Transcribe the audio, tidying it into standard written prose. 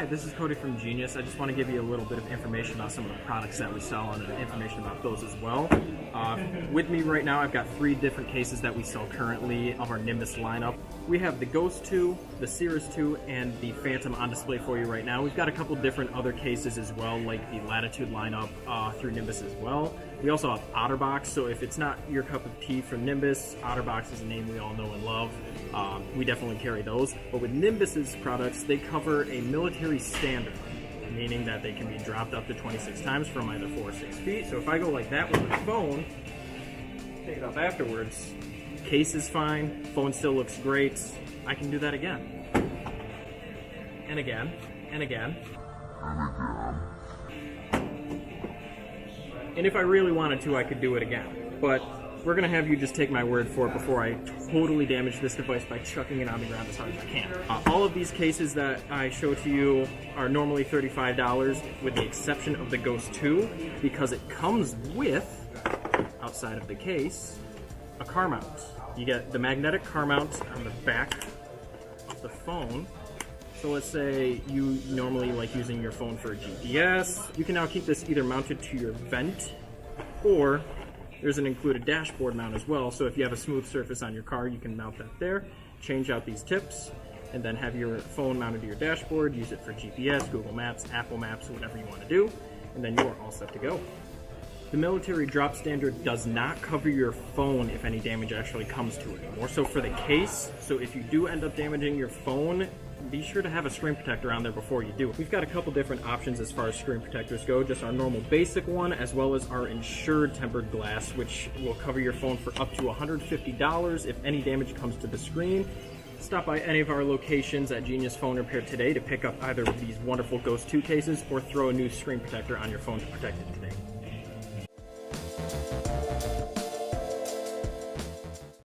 Hi, this is Cody from Genius. I just want to give you a little bit of information about some of the products that we sell and information about those as well. With me right now, I've got 3 different cases that we sell currently of our Nimbus lineup. We have the Ghost 2, the Cirrus 2, and the Phantom on display for you right now. We've got a couple different other cases as well, like the Latitude lineup through Nimbus as well. We also have Otterbox, so if it's not your cup of tea from Nimbus, Otterbox is a name we all know and love. We definitely carry those. But with Nimbus's products, they cover a military standard, meaning that they can be dropped up to 26 times from either 4 or 6 feet. So if I go like that with my phone, pick it up afterwards, case is fine, phone still looks great, I can do that again. And again, and again. And if I really wanted to, I could do it again. But we're going to have you just take my word for it before I totally damage this device by chucking it on the ground as hard as I can. All of these cases that I show to you are normally $35, with the exception of the Ghost 2, because it comes with, outside of the case, a car mount. You get the magnetic car mount on the back of the phone. So let's say you normally like using your phone for GPS. You can now keep this either mounted to your vent, or there's an included dashboard mount as well. So if you have a smooth surface on your car, you can mount that there, change out these tips, and then have your phone mounted to your dashboard, use it for GPS, Google Maps, Apple Maps, whatever you want to do, and then you are all set to go. The military drop standard does not cover your phone if any damage actually comes to it. More so for the case, so if you do end up damaging your phone, be sure to have a screen protector on there before you do. We've got a couple different options as far as screen protectors go, just our normal basic one, as well as our insured tempered glass, which will cover your phone for up to $150 if any damage comes to the screen. Stop by any of our locations at Genius Phone Repair today to pick up either of these wonderful Ghost 2 cases or throw a new screen protector on your phone to protect it today.